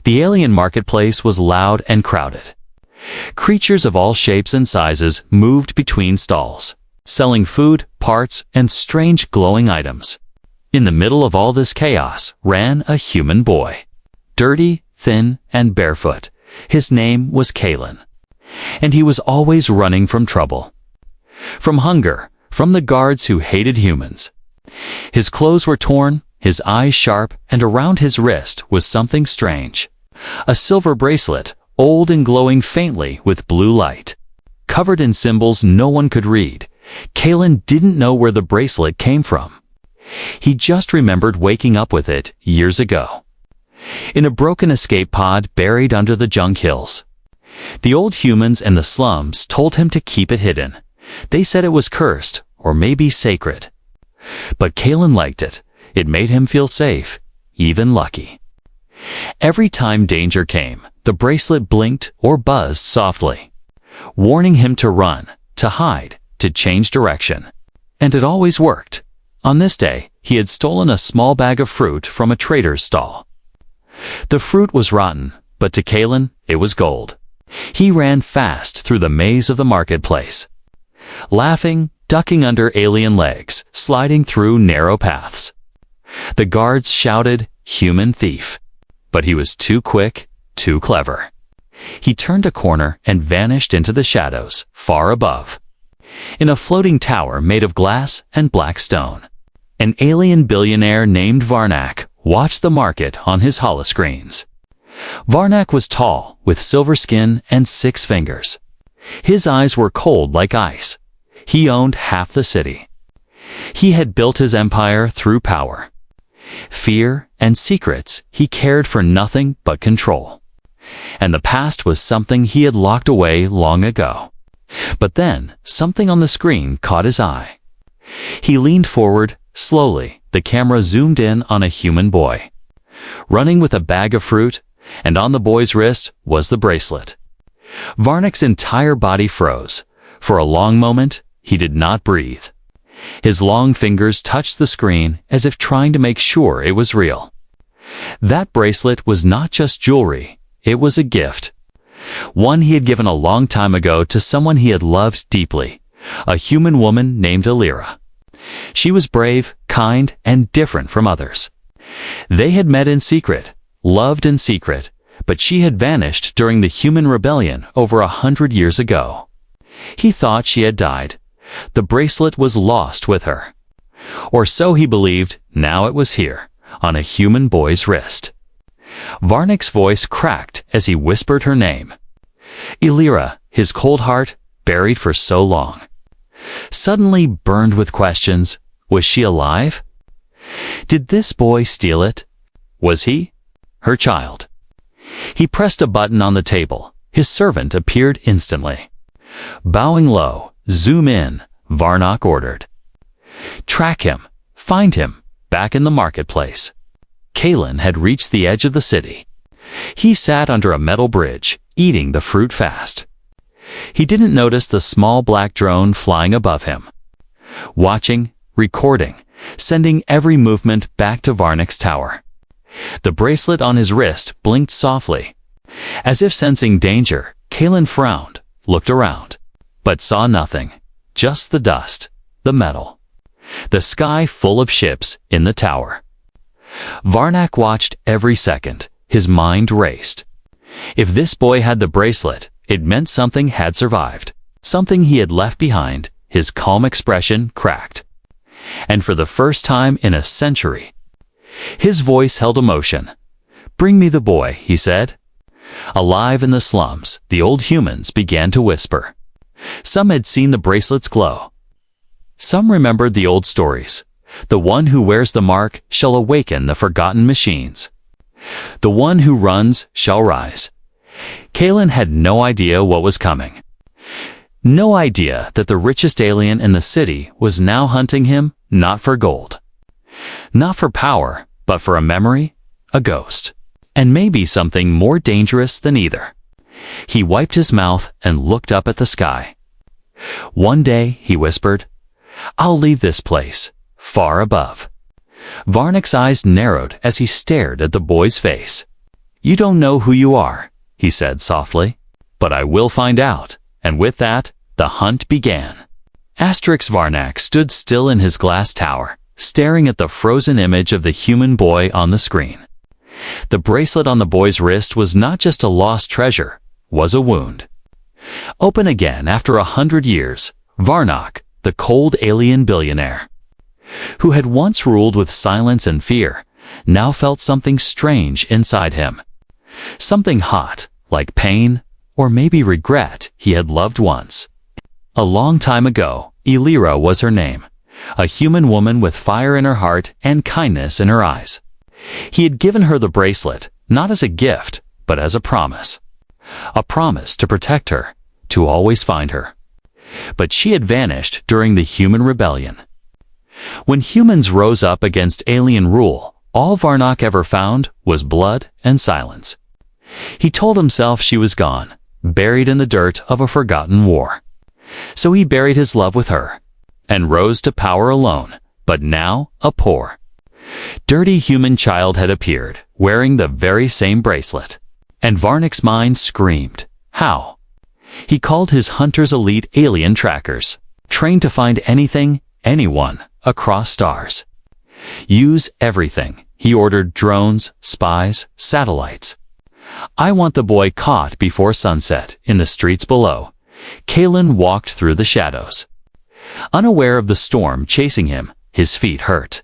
The alien marketplace was loud and crowded. Creatures of all shapes and sizes moved between stalls, selling food, parts, and strange glowing items. In the middle of all this chaos ran a human boy. Dirty, thin, and barefoot. His name was Kalen. And he was always running from trouble. From hunger, from the guards who hated humans. His clothes were torn, his eyes sharp, and around his wrist was something strange. A silver bracelet, old and glowing faintly with blue light. Covered in symbols no one could read, Kalen didn't know where the bracelet came from. He just remembered waking up with it years ago. In a broken escape pod buried under the junk hills. The old humans and the slums told him to keep it hidden. They said it was cursed, or maybe sacred. But Kalen liked it. It made him feel safe, even lucky. Every time danger came, the bracelet blinked or buzzed softly, warning him to run, to hide, to change direction. And it always worked. On this day, he had stolen a small bag of fruit from a trader's stall. The fruit was rotten, but to Kalen, it was gold. He ran fast through the maze of the marketplace, laughing, ducking under alien legs, sliding through narrow paths. The guards shouted, "Human thief!" But he was too quick, too clever. He turned a corner and vanished into the shadows, far above. In a floating tower made of glass and black stone. An alien billionaire named Varnak watched the market on his holoscreens. Varnak was tall, with silver skin and 6 fingers. His eyes were cold like ice. He owned half the city. He had built his empire through power. Fear and secrets, he cared for nothing but control. And the past was something he had locked away long ago. But then, something on the screen caught his eye. He leaned forward, slowly, the camera zoomed in on a human boy. Running with a bag of fruit, and on the boy's wrist was the bracelet. Varnak's entire body froze. For a long moment, he did not breathe. His long fingers touched the screen as if trying to make sure it was real. That bracelet was not just jewelry, it was a gift. One he had given a long time ago to someone he had loved deeply, a human woman named Elira. She was brave, kind, and different from others. They had met in secret, loved in secret, but she had vanished during the human rebellion over 100 years ago. He thought she had died. The bracelet was lost with her. Or so he believed. Now it was here, on a human boy's wrist. Varnak's voice cracked as he whispered her name. Elira, his cold heart, buried for so long, suddenly burned with questions. Was she alive? Did this boy steal it? Was he her child? He pressed a button on the table. His servant appeared instantly. Bowing low, "Zoom in," Varnak ordered. Track him, find him, back in the marketplace. Kalen had reached the edge of the city. He sat under a metal bridge, eating the fruit fast. He didn't notice the small black drone flying above him. Watching, recording, sending every movement back to Varnak's tower. The bracelet on his wrist blinked softly. As if sensing danger, Kalen frowned, looked around, but saw nothing. Just the dust, the metal, the sky full of ships in the tower. Varnak watched every second. His mind raced. If this boy had the bracelet, it meant something had survived, something he had left behind. His calm expression cracked. And for the first time in a century, his voice held emotion. "Bring me the boy," he said. Alive in the slums, the old humans began to whisper. Some had seen the bracelet's glow. Some remembered the old stories. The one who wears the mark shall awaken the forgotten machines. The one who runs shall rise. Kalen had no idea what was coming. No idea that the richest alien in the city was now hunting him, not for gold. Not for power, but for a memory, a ghost. And maybe something more dangerous than either. He wiped his mouth and looked up at the sky. "One day," he whispered, "I'll leave this place, far above." Varnak's eyes narrowed as he stared at the boy's face. "You don't know who you are," he said softly. "But I will find out." And with that, the hunt began. Varnak stood still in his glass tower, staring at the frozen image of the human boy on the screen. The bracelet on the boy's wrist was not just a lost treasure, was a wound. Open again after 100 years, Varnak, the cold alien billionaire, who had once ruled with silence and fear, now felt something strange inside him. Something hot, like pain, or maybe regret he had loved once. A long time ago, Elira was her name, a human woman with fire in her heart and kindness in her eyes. He had given her the bracelet, not as a gift, but as a promise. A promise to protect her, to always find her. But she had vanished during the human rebellion. When humans rose up against alien rule, all Varnak ever found was blood and silence. He told himself she was gone, buried in the dirt of a forgotten war. So he buried his love with her, and rose to power alone, but now a poor, dirty human child had appeared, wearing the very same bracelet. And Varnak's mind screamed, how? He called his hunters elite alien trackers, trained to find anything, anyone, across stars. Use everything, he ordered: drones, spies, satellites. I want the boy caught before sunset, in the streets below. Kalen walked through the shadows. Unaware of the storm chasing him, his feet hurt.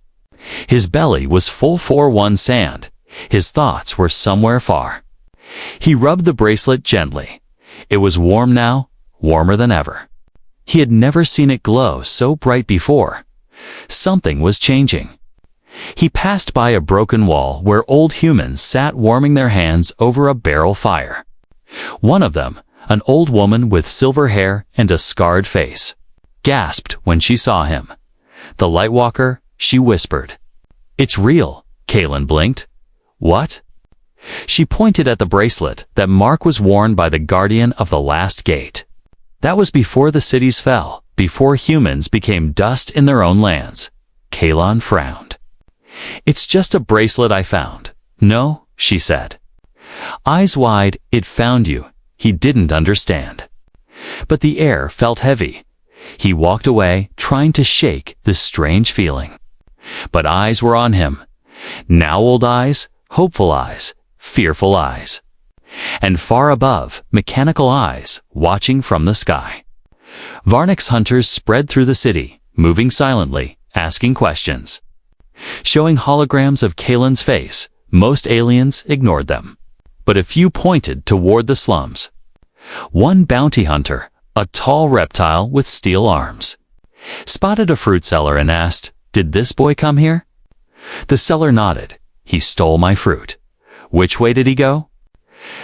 His belly was full 4-1 sand. His thoughts were somewhere far. He rubbed the bracelet gently. It was warm now, warmer than ever. He had never seen it glow so bright before. Something was changing. He passed by a broken wall where old humans sat warming their hands over a barrel fire. One of them, an old woman with silver hair and a scarred face, gasped when she saw him. The Lightwalker, she whispered. It's real, Kalen blinked. What? She pointed at the bracelet that Mark was worn by the guardian of the last gate. That was before the cities fell, before humans became dust in their own lands. Kalen frowned. It's just a bracelet I found. No, she said. Eyes wide, it found you. He didn't understand. But the air felt heavy. He walked away, trying to shake this strange feeling. But eyes were on him. Now old eyes, hopeful eyes, fearful eyes. And far above, mechanical eyes, watching from the sky. Varnak's hunters spread through the city, moving silently, asking questions. Showing holograms of Kalen's face, most aliens ignored them. But a few pointed toward the slums. One bounty hunter, a tall reptile with steel arms, spotted a fruit seller and asked, "Did this boy come here?" The seller nodded. He stole my fruit. Which way did he go?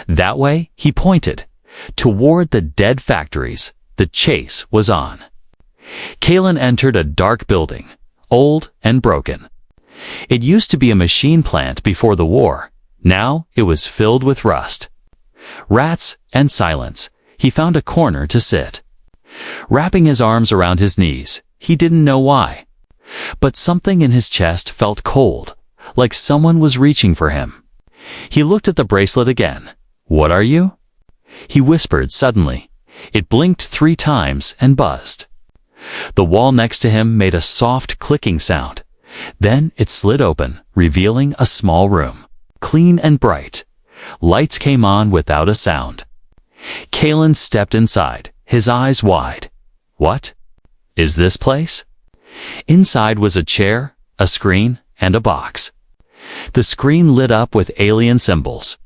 That way, he pointed. Toward the dead factories. The chase was on. Kalen entered a dark building, old and broken. It used to be a machine plant before the war. Now it was filled with rust. Rats and silence. He found a corner to sit. Wrapping his arms around his knees, he didn't know why. But something in his chest felt cold, like someone was reaching for him. He looked at the bracelet again. What are you? He whispered suddenly. It blinked 3 times and buzzed. The wall next to him made a soft clicking sound. Then it slid open, revealing a small room, clean and bright. Lights came on without a sound. Kalen stepped inside, his eyes wide. What? Is this place? Inside was a chair, a screen, and a box. The screen lit up with alien symbols,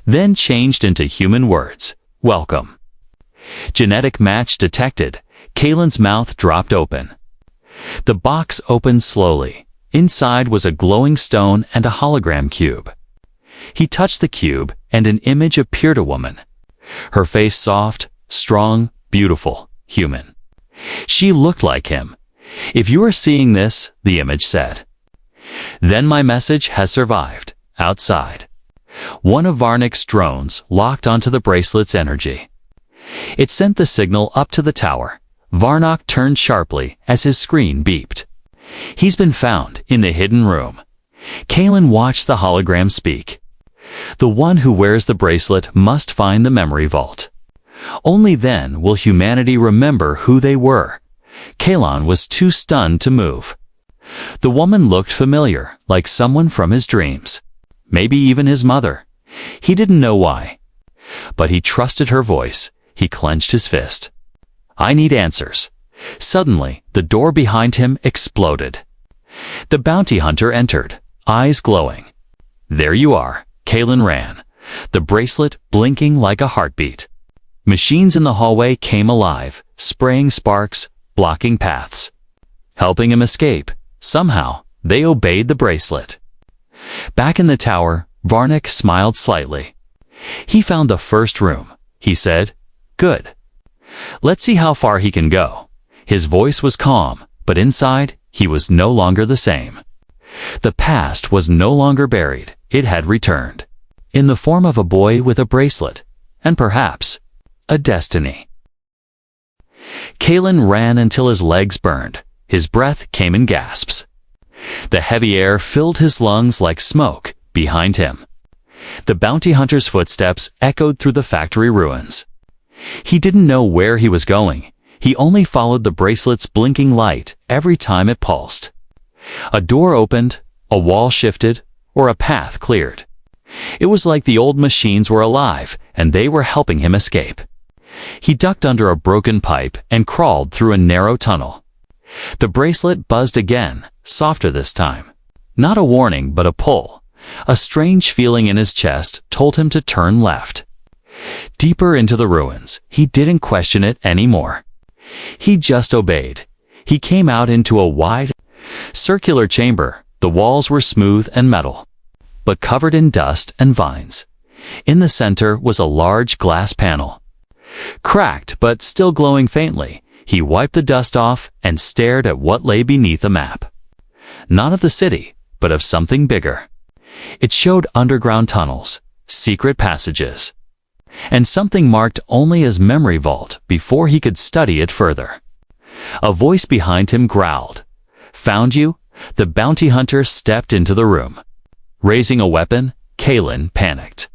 then changed into human words. Welcome. Genetic match detected. Kalen's mouth dropped open. The box opened slowly. Inside was a glowing stone and a hologram cube. He touched the cube, and an image appeared, a woman. Her face soft, strong, beautiful, human. She looked like him. If you are seeing this, the image said. Then my message has survived. Outside. One of Varnak's drones locked onto the bracelet's energy. It sent the signal up to the tower. Varnak turned sharply as his screen beeped. He's been found in the hidden room. Kalen watched the hologram speak. The one who wears the bracelet must find the memory vault. Only then will humanity remember who they were. Kalon was too stunned to move. The woman looked familiar, like someone from his dreams. Maybe even his mother. He didn't know why. But he trusted her voice. He clenched his fist. I need answers. Suddenly, the door behind him exploded. The bounty hunter entered, eyes glowing. There you are, Kalon ran, the bracelet blinking like a heartbeat. Machines in the hallway came alive, spraying sparks, blocking paths. Helping him escape. Somehow, they obeyed the bracelet. Back in the tower, Varnick smiled slightly. He found the first room, he said. Good. Let's see how far he can go. His voice was calm, but inside, he was no longer the same. The past was no longer buried, it had returned. In the form of a boy with a bracelet, and perhaps, a destiny. Kalon ran until his legs burned. His breath came in gasps. The heavy air filled his lungs like smoke behind him. The bounty hunter's footsteps echoed through the factory ruins. He didn't know where he was going. He only followed the bracelet's blinking light every time it pulsed. A door opened, a wall shifted, or a path cleared. It was like the old machines were alive, and they were helping him escape. He ducked under a broken pipe and crawled through a narrow tunnel. The bracelet buzzed again, softer this time. Not a warning, but a pull. A strange feeling in his chest told him to turn left. Deeper into the ruins, he didn't question it anymore. He just obeyed. He came out into a wide, circular chamber. The walls were smooth and metal, but covered in dust and vines. In the center was a large glass panel. Cracked but still glowing faintly, he wiped the dust off and stared at what lay beneath a map. Not of the city, but of something bigger. It showed underground tunnels, secret passages, and something marked only as memory vault before he could study it further. A voice behind him growled. Found you? The bounty hunter stepped into the room. Raising a weapon, Kalon panicked.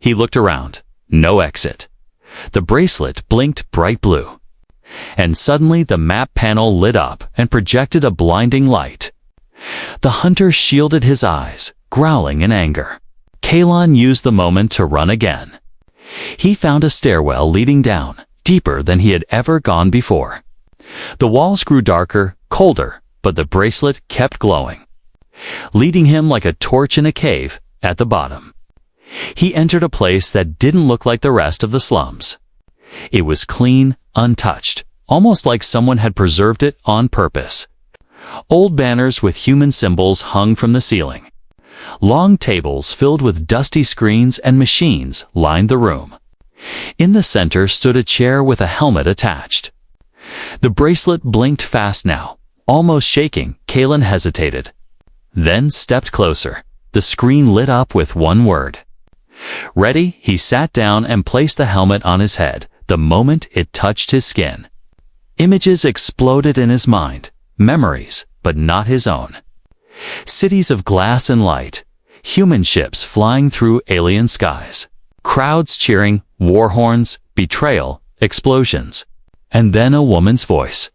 He looked around. No exit. The bracelet blinked bright blue. And suddenly the map panel lit up and projected a blinding light. The hunter shielded his eyes, growling in anger. Kalon used the moment to run again. He found a stairwell leading down, deeper than he had ever gone before. The walls grew darker, colder, but the bracelet kept glowing, leading him like a torch in a cave at the bottom. He entered a place that didn't look like the rest of the slums. It was clean, untouched, almost like someone had preserved it on purpose. Old banners with human symbols hung from the ceiling. Long tables filled with dusty screens and machines lined the room. In the center stood a chair with a helmet attached. The bracelet blinked fast now, almost shaking. Kalon hesitated, then stepped closer. The screen lit up with one word. Ready, he sat down and placed the helmet on his head. The moment it touched his skin, images exploded in his mind, memories, but not his own. Cities of glass and light, human ships flying through alien skies, crowds cheering, war horns, betrayal, explosions. And then a woman's voice.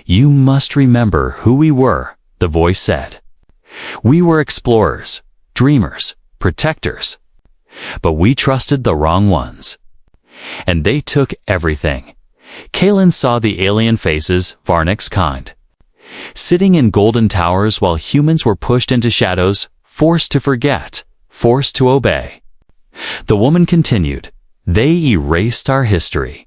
You must remember who we were, the voice said. We were explorers, dreamers, protectors. But we trusted the wrong ones. And they took everything. Kalon saw the alien faces, Varnick's kind, sitting in golden towers while humans were pushed into shadows, forced to forget, forced to obey. The woman continued. They erased our history,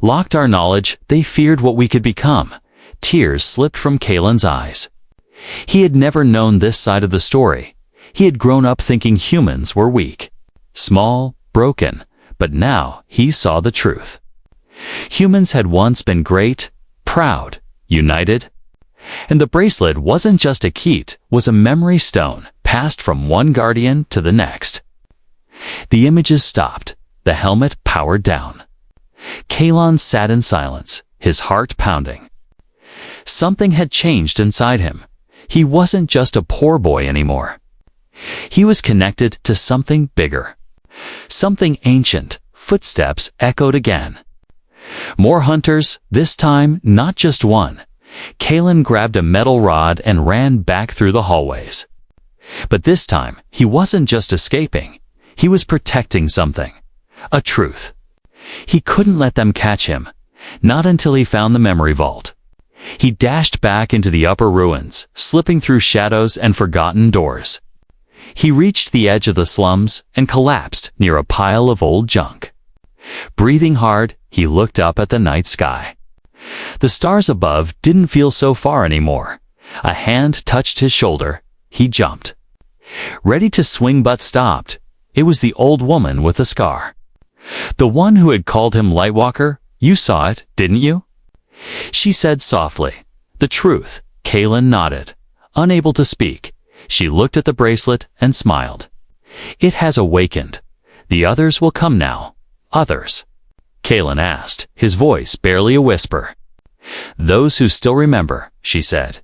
locked our knowledge. They feared what we could become. Tears slipped from Kalon's eyes. He had never known this side of the story. He had grown up thinking humans were weak, small, broken, but now he saw the truth. Humans had once been great, proud, united. And the bracelet wasn't just a key, it was a memory stone, passed from one guardian to the next. The images stopped. The helmet powered down. Kalon sat in silence, his heart pounding. Something had changed inside him. He wasn't just a poor boy anymore. He was connected to something bigger. Something ancient. Footsteps echoed again. More hunters, this time not just one. Kalen grabbed a metal rod and ran back through the hallways. But this time, he wasn't just escaping. He was protecting something. A truth. He couldn't let them catch him. Not until he found the memory vault. He dashed back into the upper ruins, slipping through shadows and forgotten doors. He reached the edge of the slums and collapsed near a pile of old junk. Breathing hard, he looked up at the night sky. The stars above didn't feel so far anymore. A hand touched his shoulder. He jumped. Ready to swing but stopped. It was the old woman with the scar. The one who had called him Lightwalker. You saw it, didn't you? She said softly. The truth. Kalen nodded. Unable to speak, she looked at the bracelet and smiled. It has awakened. The others will come now. Others? Kalen asked, his voice barely a whisper. Those who still remember, she said.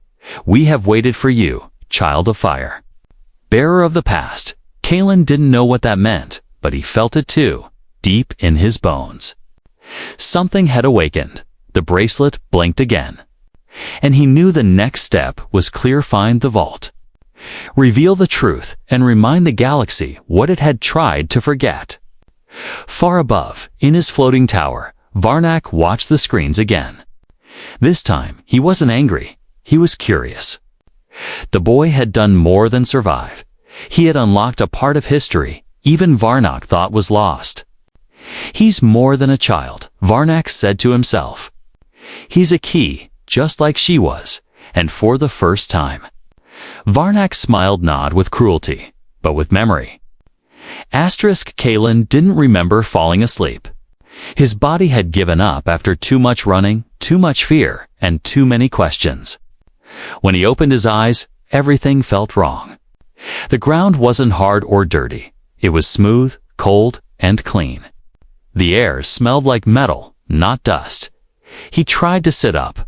We have waited for you, child of fire. Bearer of the past. Kalen didn't know what that meant, but he felt it too, deep in his bones. Something had awakened. The bracelet blinked again. And he knew the next step was find the vault. Reveal the truth and remind the galaxy what it had tried to forget. Far above, in his floating tower, Varnak watched the screens again. This time, he wasn't angry. He was curious. The boy had done more than survive. He had unlocked a part of history even Varnak thought was lost. He's more than a child, Varnak said to himself. He's a key, just like she was, and for the first time. Varnak smiled not with cruelty, but with memory. Kalen didn't remember falling asleep. His body had given up after too much running, too much fear, and too many questions. When he opened his eyes, everything felt wrong. The ground wasn't hard or dirty. It was smooth, cold, and clean. The air smelled like metal, not dust. He tried to sit up.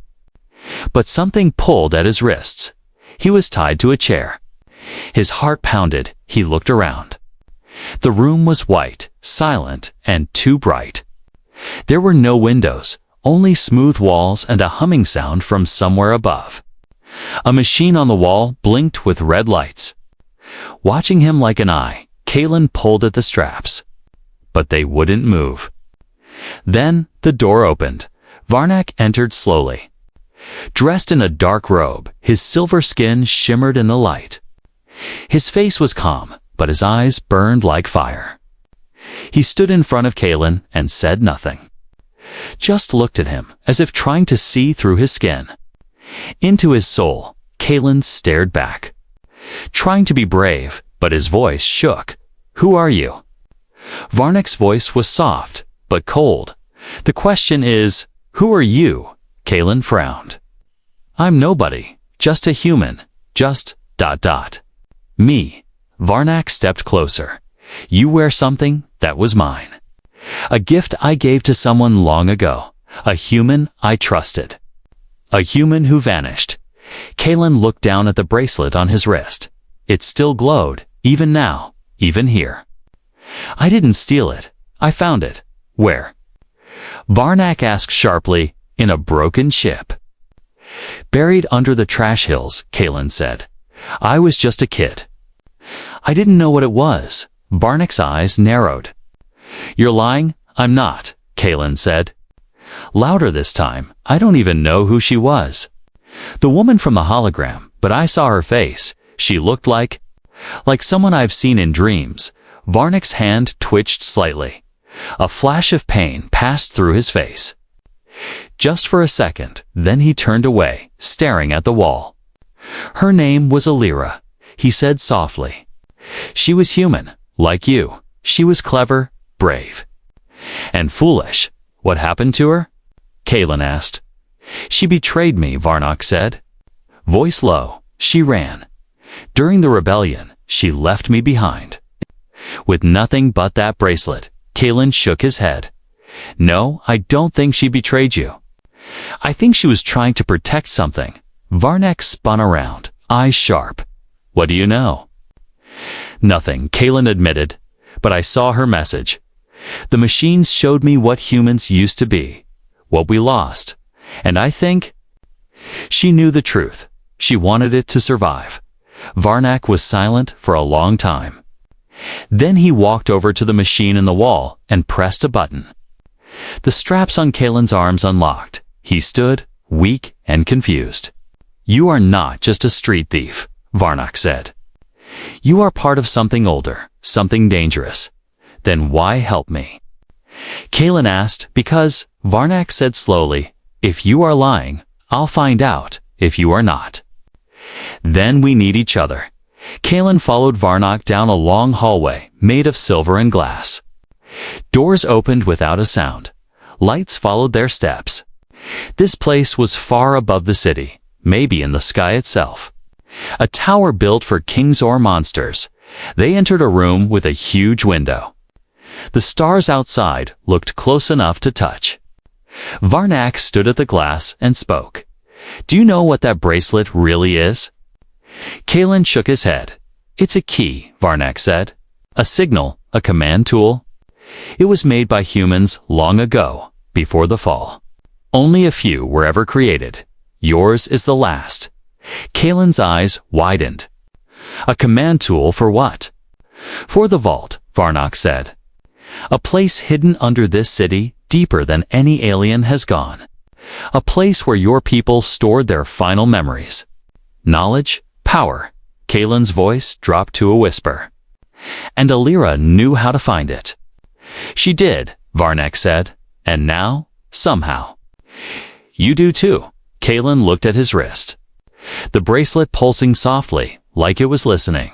But something pulled at his wrists. He was tied to a chair. His heart pounded. He looked around. The room was white, silent, and too bright. There were no windows, only smooth walls and a humming sound from somewhere above. A machine on the wall blinked with red lights. Watching him like an eye, Kalen pulled at the straps. But they wouldn't move. Then the door opened. Varnak entered slowly. Dressed in a dark robe, his silver skin shimmered in the light. His face was calm, but his eyes burned like fire. He stood in front of Kalen and said nothing. Just looked at him, as if trying to see through his skin. Into his soul, Kalen stared back. Trying to be brave, but his voice shook. Who are you? Varnak's voice was soft, but cold. The question is, who are you? Kalen frowned. I'm nobody, just a human, just ... Me. Varnak stepped closer. You wear something that was mine. A gift I gave to someone long ago. A human I trusted. A human who vanished. Kalen looked down at the bracelet on his wrist. It still glowed, even now, even here. I didn't steal it. I found it. Where? Varnak asked sharply, in a broken ship. Buried under the trash hills, Kalen said. I was just a kid. I didn't know what it was. Varnak's eyes narrowed. You're lying? I'm not, Kalen said. Louder this time. I don't even know who she was. The woman from the hologram, but I saw her face. She looked like someone I've seen in dreams. Varnak's hand twitched slightly. A flash of pain passed through his face. Just for a second, then he turned away, staring at the wall. Her name was Alira, he said softly. She was human, like you. She was clever, brave. And foolish. What happened to her? Kalen asked. She betrayed me, Varnak said. Voice low, she ran. During the rebellion, she left me behind. With nothing but that bracelet, Kalen shook his head. No, I don't think she betrayed you. I think she was trying to protect something. Varnak spun around, eyes sharp. What do you know? Nothing, Kaylin admitted, but I saw her message. The machines showed me what humans used to be, what we lost, and I think she knew the truth. She wanted it to survive. Varnak was silent for a long time. Then he walked over to the machine in the wall and pressed a button. The straps on Kaylin's arms unlocked. He stood, weak and confused. "You are not just a street thief," Varnak said. "You are part of something older, something dangerous. Then why help me?" Kaylin asked, "Because," Varnak said slowly, "if you are lying, I'll find out if you are not. Then we need each other." Kaylin followed Varnak down a long hallway made of silver and glass. Doors opened without a sound. Lights followed their steps. This place was far above the city, maybe in the sky itself. A tower built for kings or monsters. They entered a room with a huge window. The stars outside looked close enough to touch. Varnak stood at the glass and spoke. "Do you know what that bracelet really is?" Kaylin shook his head. "It's a key," Varnak said. "A signal, a command tool. It was made by humans long ago, before the fall. Only a few were ever created. Yours is the last." Kaylin's eyes widened. "A command tool for what?" "For the vault," Varnak said. "A place hidden under this city, deeper than any alien has gone. A place where your people stored their final memories. Knowledge, power." Kaylin's voice dropped to a whisper. "And Alira knew how to find it." "She did," Varnak said. "And now, somehow." "You do too." Kaylin looked at his wrist. The bracelet pulsing softly, like it was listening.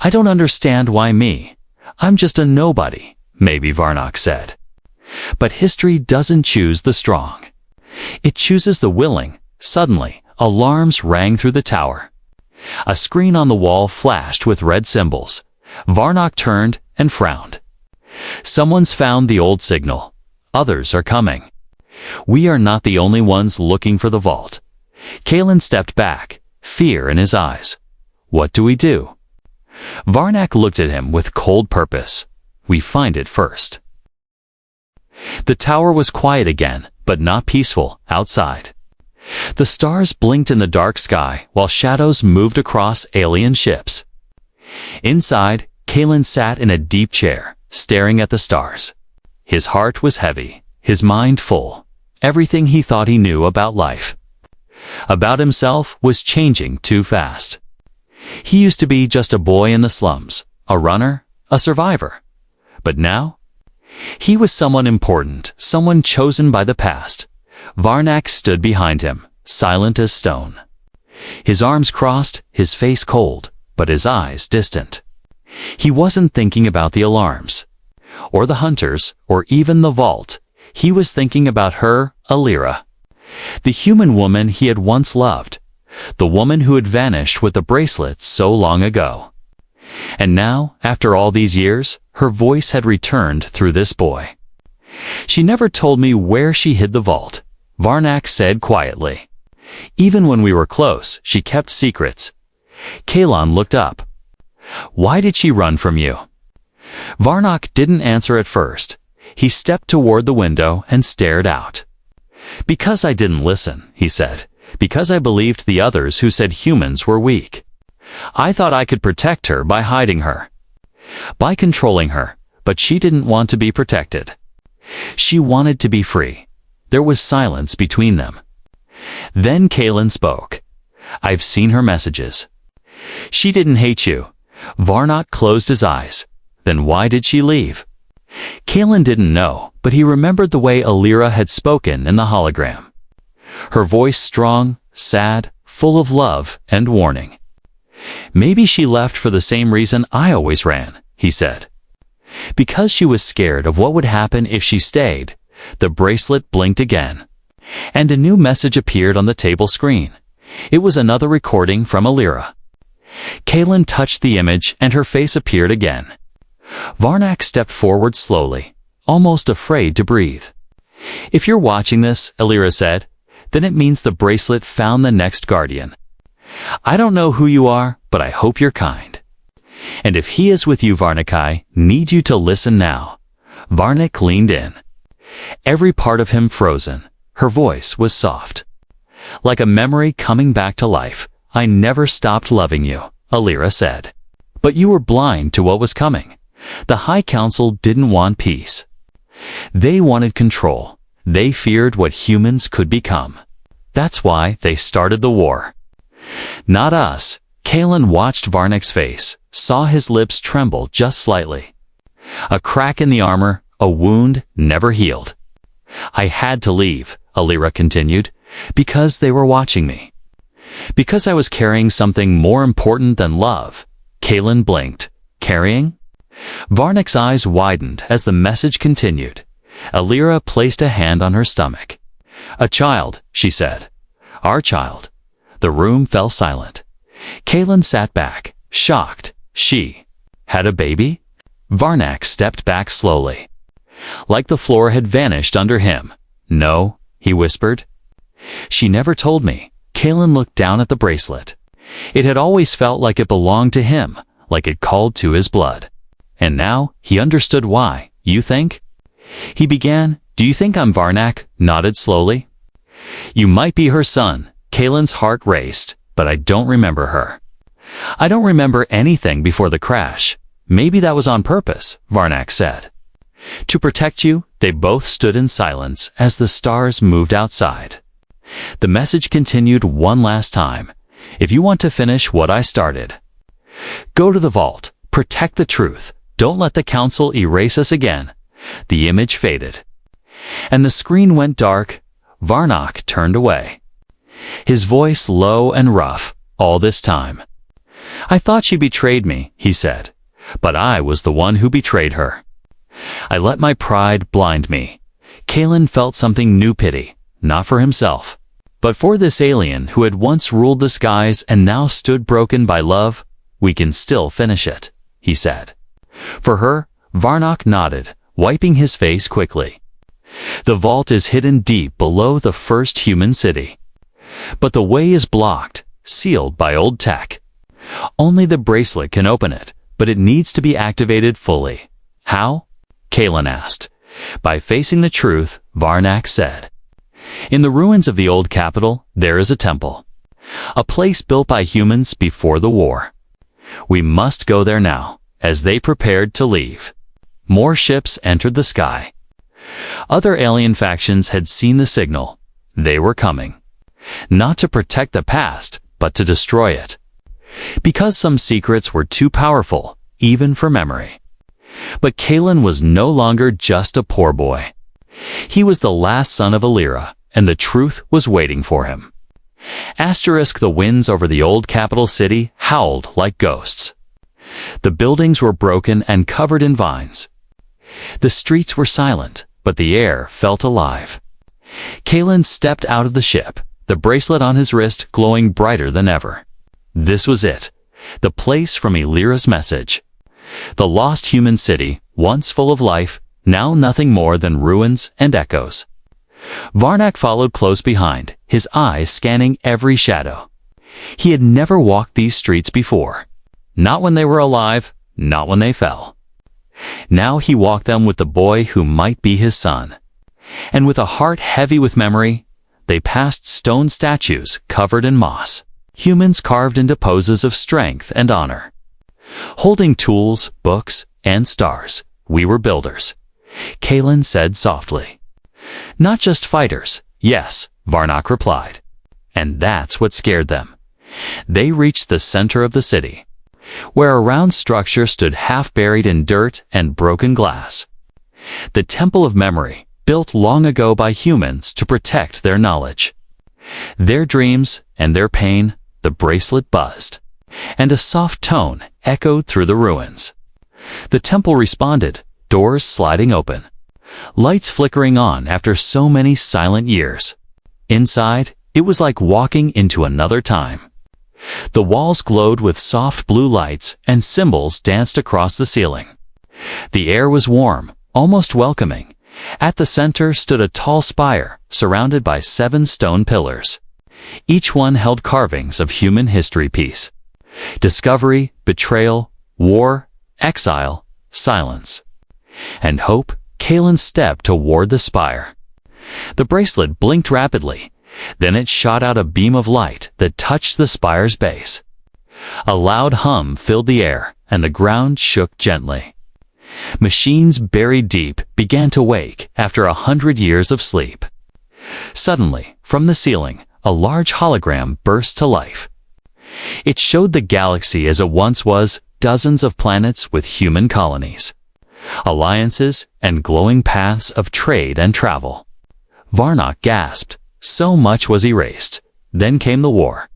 "I don't understand why me. I'm just a nobody," maybe Varnak said. "But history doesn't choose the strong. It chooses the willing." Suddenly, alarms rang through the tower. A screen on the wall flashed with red symbols. Varnak turned and frowned. "Someone's found the old signal. Others are coming. We are not the only ones looking for the vault." Kaylin stepped back, fear in his eyes. "What do we do?" Varnak looked at him with cold purpose. "We find it first." The tower was quiet again, but not peaceful, outside. The stars blinked in the dark sky while shadows moved across alien ships. Inside, Kaylin sat in a deep chair, staring at the stars. His heart was heavy, his mind full. Everything he thought he knew about life, about himself, was changing too fast. He used to be just a boy in the slums, a runner, a survivor. But now, he was someone important, someone chosen by the past. Varnak stood behind him, silent as stone. His arms crossed, his face cold, but his eyes distant. He wasn't thinking about the alarms, or the hunters, or even the vault. He was thinking about her, Alira, the human woman he had once loved, the woman who had vanished with the bracelet so long ago. And now, after all these years, her voice had returned through this boy. "She never told me where she hid the vault," Varnak said quietly. "Even when we were close, she kept secrets." Kaylin looked up. "Why did she run from you?" Varnak didn't answer at first. He stepped toward the window and stared out. "Because I didn't listen," he said. "Because I believed the others who said humans were weak. I thought I could protect her by hiding her, by controlling her, but she didn't want to be protected. She wanted to be free." There was silence between them. Then Kaylin spoke. "I've seen her messages. She didn't hate you." Varnak closed his eyes. "Then why did she leave?" Kaylin didn't know, but he remembered the way Alira had spoken in the hologram. Her voice strong, sad, full of love and warning. "Maybe she left for the same reason I always ran," he said. "Because she was scared of what would happen if she stayed." The bracelet blinked again, and a new message appeared on the table screen. It was another recording from Alira. Kaylin touched the image and her face appeared again. Varnak stepped forward slowly, almost afraid to breathe. "If you're watching this," Alira said, "then it means the bracelet found the next guardian. I don't know who you are, but I hope you're kind." And if he is with you, Varnak, I need you to listen now." Varnak leaned in, every part of him frozen. Her voice was soft, like a memory coming back to life. "I never stopped loving you," Alira said. "But you were blind to what was coming. The High Council didn't want peace. They wanted control. They feared what humans could become. That's why they started the war. Not us." Kalen watched Varnak's face, saw his lips tremble just slightly. A crack in the armor, a wound never healed. "I had to leave," Alira continued, "because they were watching me. Because I was carrying something more important than love." Kalen blinked. "Carrying?" Varnak's eyes widened as the message continued. Alira placed a hand on her stomach. "A child," she said. "Our child." The room fell silent. Kalen sat back, shocked. "She had a baby?" Varnak stepped back slowly, like the floor had vanished under him. "No," he whispered. "She never told me." Kalen looked down at the bracelet. It had always felt like it belonged to him, like it called to his blood. And now he understood why. "You think?" He began. "Do you think I'm Varnak?" Nodded slowly. "You might be her son." Kalen's heart raced. "But I don't remember her. I don't remember anything before the crash." "Maybe that was on purpose," Varnak said. "To protect you." They both stood in silence as the stars moved outside. The message continued one last time. "If you want to finish what I started, go to the vault. Protect the truth. Don't let the council erase us again." The image faded, and the screen went dark. Varnak turned away, his voice low and rough. "All this time, I thought she betrayed me," he said. "But I was the one who betrayed her. I let my pride blind me." Kalen felt something new, pity, not for himself, but for this alien who had once ruled the skies and now stood broken by love. "We can still finish it," he said. "For her?" Varnak nodded, wiping his face quickly. "The vault is hidden deep below the first human city. But the way is blocked, sealed by old tech. Only the bracelet can open it, but it needs to be activated fully." "How?" Kalen asked. "By facing the truth," Varnak said. "In the ruins of the old capital, there is a temple. A place built by humans before the war. We must go there now." As they prepared to leave, more ships entered the sky. Other alien factions had seen the signal. They were coming, not to protect the past, but to destroy it. Because some secrets were too powerful, even for memory. But Kalen was no longer just a poor boy. He was the last son of Alira, and the truth was waiting for him. The winds over the old capital city howled like ghosts. The buildings were broken and covered in vines. The streets were silent, but the air felt alive. Kalen stepped out of the ship, the bracelet on his wrist glowing brighter than ever. This was it, the place from Alira's message. The lost human city, once full of life, now nothing more than ruins and echoes. Varnak followed close behind, his eyes scanning every shadow. He had never walked these streets before. Not when they were alive, not when they fell. Now he walked them with the boy who might be his son. And with a heart heavy with memory, they passed stone statues covered in moss, humans carved into poses of strength and honor. Holding tools, books, and stars, "We were builders," Kalen said softly. "Not just fighters." "Yes," Varnak replied. And that's what scared them. They reached the center of the city, where a round structure stood half buried in dirt and broken glass. The Temple of Memory, built long ago by humans to protect their knowledge, their dreams, and their pain. The bracelet buzzed, and a soft tone echoed through the ruins. The temple responded, doors sliding open, lights flickering on after so many silent years. Inside, it was like walking into another time. The walls glowed with soft blue lights, and symbols danced across the ceiling. The air was warm, almost welcoming. At the center stood a tall spire, surrounded by 7 stone pillars. Each one held carvings of human history piece. Discovery, betrayal, war, exile, silence. And hope, Kalen stepped toward the spire. The bracelet blinked rapidly. Then it shot out a beam of light that touched the spire's base. A loud hum filled the air, and the ground shook gently. Machines buried deep began to wake after 100 years of sleep. Suddenly, from the ceiling, a large hologram burst to life. It showed the galaxy as it once was, dozens of planets with human colonies, alliances, and glowing paths of trade and travel. Varnock gasped. So much was erased. Then came the war.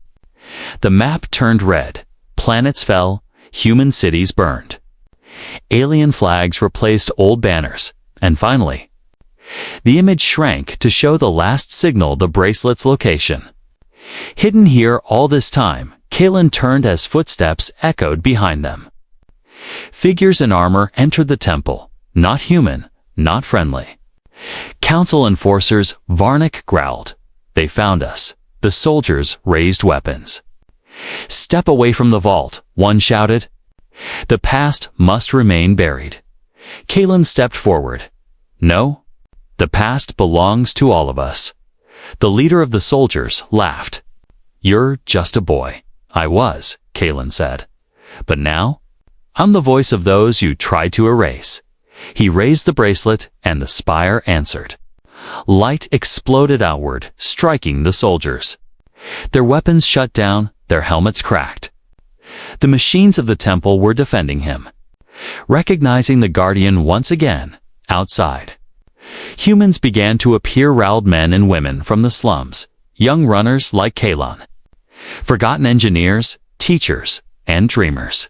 The map turned red. Planets fell. Human cities burned. Alien flags replaced old banners. And finally, the image shrank to show the last signal, the bracelet's location. Hidden here all this time, Kalen turned as footsteps echoed behind them. Figures in armor entered the temple. Not human, not friendly. Council enforcers, Varnock growled. They found us. The soldiers raised weapons. Step away from the vault, one shouted. The past must remain buried. Kalen stepped forward. No, the past belongs to all of us. The leader of the soldiers laughed. You're just a boy. I was, Kalen said. But now, I'm the voice of those you tried to erase. He raised the bracelet, and the spire answered. Light exploded outward, striking the soldiers. Their weapons shut down, their helmets cracked. The machines of the temple were defending him. Recognizing the guardian once again, outside, humans began to appear, rawled men and women from the slums, young runners like Kalen, forgotten engineers, teachers, and dreamers.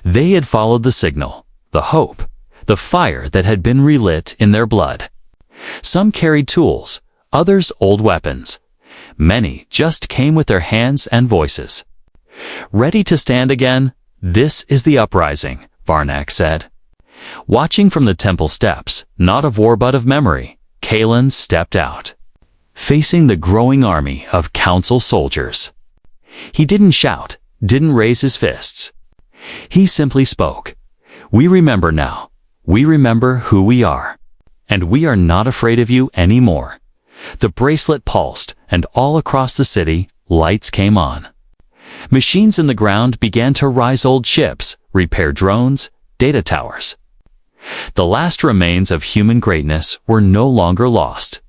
They had followed the signal, the hope, the fire that had been relit in their blood. Some carried tools, others old weapons. Many just came with their hands and voices. Ready to stand again? This is the uprising, Varnock said. Watching from the temple steps, not of war but of memory, Kalen stepped out, facing the growing army of council soldiers. He didn't shout, didn't raise his fists. He simply spoke. We remember now. We remember who we are. And we are not afraid of you anymore. The bracelet pulsed, and all across the city, lights came on. Machines in the ground began to rise, old ships, repair drones, data towers. The last remains of human greatness were no longer lost.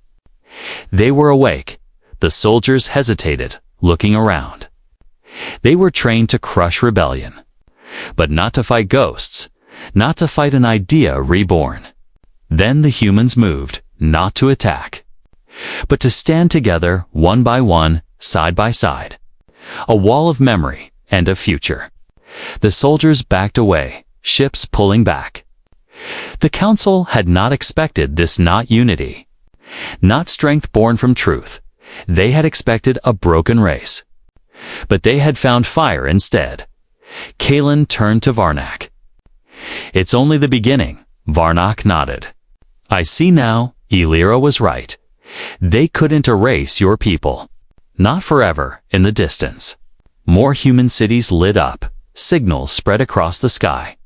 They were awake. The soldiers hesitated, looking around. They were trained to crush rebellion, but not to fight ghosts, not to fight an idea reborn. Then the humans moved, not to attack, but to stand together, one by one, side by side. A wall of memory and of future. The soldiers backed away, ships pulling back. The council had not expected this, not unity, not strength born from truth. They had expected a broken race. But they had found fire instead. Kalen turned to Varnock. It's only the beginning, Varnock nodded. I see now, Elira was right. They couldn't erase your people. Not forever, in the distance. More human cities lit up. Signals spread across the sky.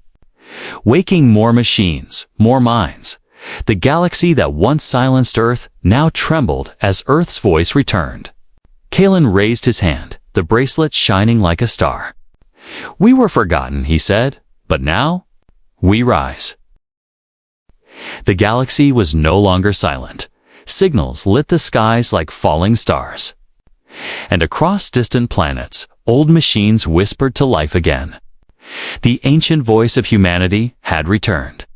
Waking more machines, more minds. The galaxy that once silenced Earth now trembled as Earth's voice returned. Kalen raised his hand, the bracelet shining like a star. We were forgotten, he said, but now, we rise. The galaxy was no longer silent. Signals lit the skies like falling stars. And across distant planets, old machines whispered to life again. The ancient voice of humanity had returned.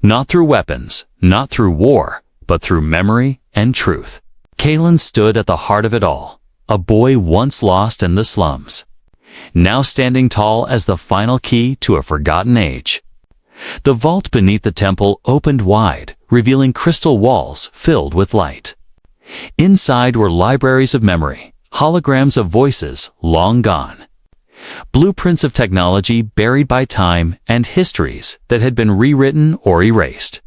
Not through weapons, not through war, but through memory and truth. Kalen stood at the heart of it all, a boy once lost in the slums, now standing tall as the final key to a forgotten age. The vault beneath the temple opened wide, revealing crystal walls filled with light. Inside were libraries of memory, holograms of voices long gone, blueprints of technology buried by time, and histories that had been rewritten or erased.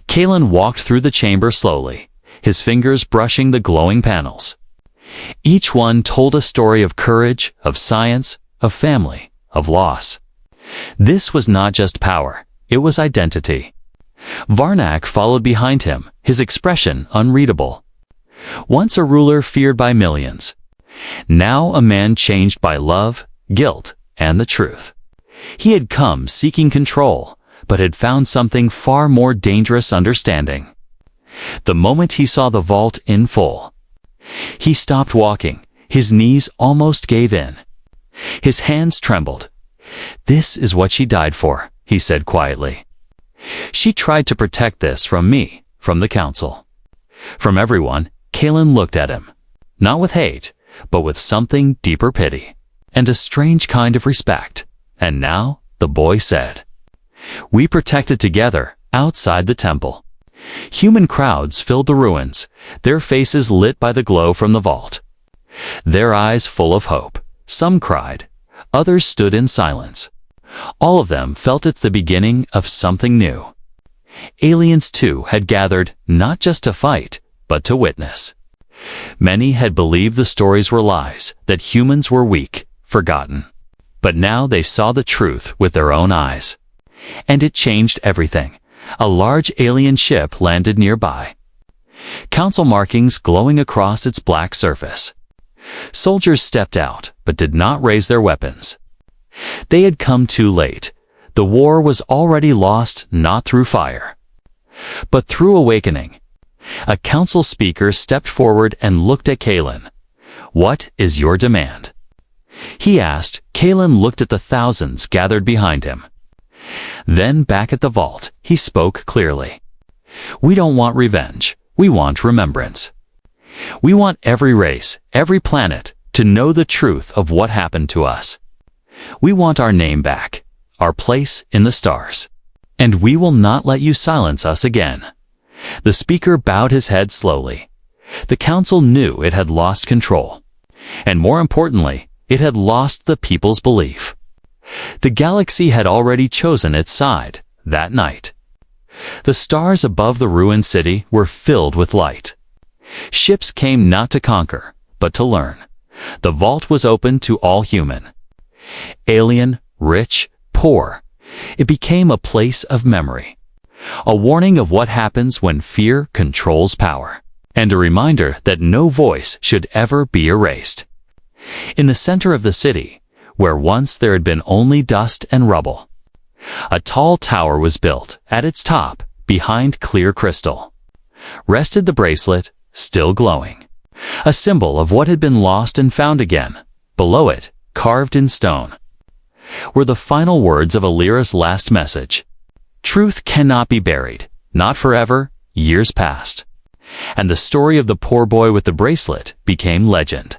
Kalen walked through the chamber slowly, his fingers brushing the glowing panels. Each one told a story of courage, of science, of family, of loss. This was not just power, it was identity. Varnak followed behind him, his expression unreadable. Once a ruler feared by millions, now a man changed by love, guilt, and the truth. He had come seeking control, but had found something far more dangerous: understanding. The moment he saw the vault in full, he stopped walking, his knees almost gave in. His hands trembled. "This is what she died for," he said quietly. "She tried to protect this from me, from the council, from everyone." Kalen looked at him, not with hate, but with something deeper: pity, and a strange kind of respect. "And now," the boy said, "we protect it together, outside the temple." Human crowds filled the ruins, their faces lit by the glow from the vault, their eyes full of hope. Some cried, others stood in silence. All of them felt it the beginning of something new. Aliens too had gathered, not just to fight, but to witness. Many had believed the stories were lies, that humans were weak, forgotten. But now they saw the truth with their own eyes. And it changed everything. A large alien ship landed nearby, council markings glowing across its black surface. Soldiers stepped out, but did not raise their weapons. They had come too late. The war was already lost, not through fire, but through awakening. A council speaker stepped forward and looked at Kalen. "What is your demand?" he asked. Kalen looked at the thousands gathered behind him. Then back at the vault, he spoke clearly. "We don't want revenge. We want remembrance. We want every race, every planet, to know the truth of what happened to us. We want our name back, our place in the stars. And we will not let you silence us again." The speaker bowed his head slowly. The council knew it had lost control. And more importantly, it had lost the people's belief. The galaxy had already chosen its side that night. The stars above the ruined city were filled with light. Ships came not to conquer, but to learn. The vault was open to all human. Alien, rich, poor. It became a place of memory. A warning of what happens when fear controls power. And a reminder that no voice should ever be erased. In the center of the city, where once there had been only dust and rubble, a tall tower was built. At its top, behind clear crystal, rested the bracelet, still glowing, a symbol of what had been lost and found again. Below it, carved in stone, were the final words of Alira's last message. "Truth cannot be buried, not forever." Years passed, and the story of the poor boy with the bracelet became legend.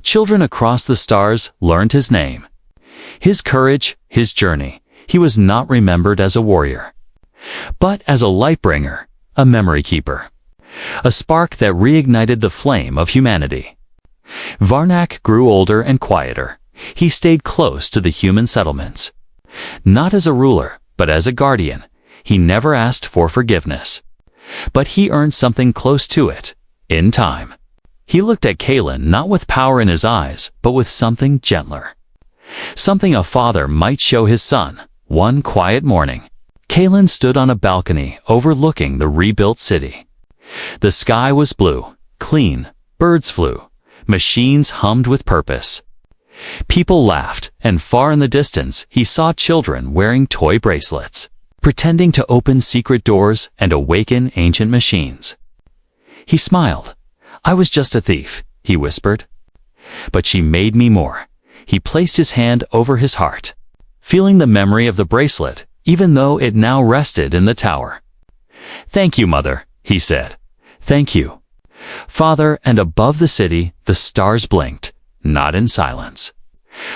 Children across the stars learned his name, his courage, his journey. He was not remembered as a warrior, but as a light bringer, a memory keeper, a spark that reignited the flame of humanity. Varnak grew older and quieter. He stayed close to the human settlements, not as a ruler, but as a guardian. He never asked for forgiveness, but he earned something close to it, in time. He looked at Kalen not with power in his eyes, but with something gentler. Something a father might show his son. One quiet morning, Kalen stood on a balcony overlooking the rebuilt city. The sky was blue, clean, birds flew, machines hummed with purpose. People laughed, and far in the distance he saw children wearing toy bracelets, pretending to open secret doors and awaken ancient machines. He smiled. "I was just a thief," he whispered. "But she made me more." He placed his hand over his heart, feeling the memory of the bracelet, even though it now rested in the tower. "Thank you, Mother," he said. "Thank you, Father." And above the city, the stars blinked, not in silence,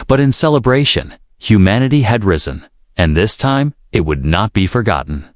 but in celebration. Humanity had risen, and this time it would not be forgotten.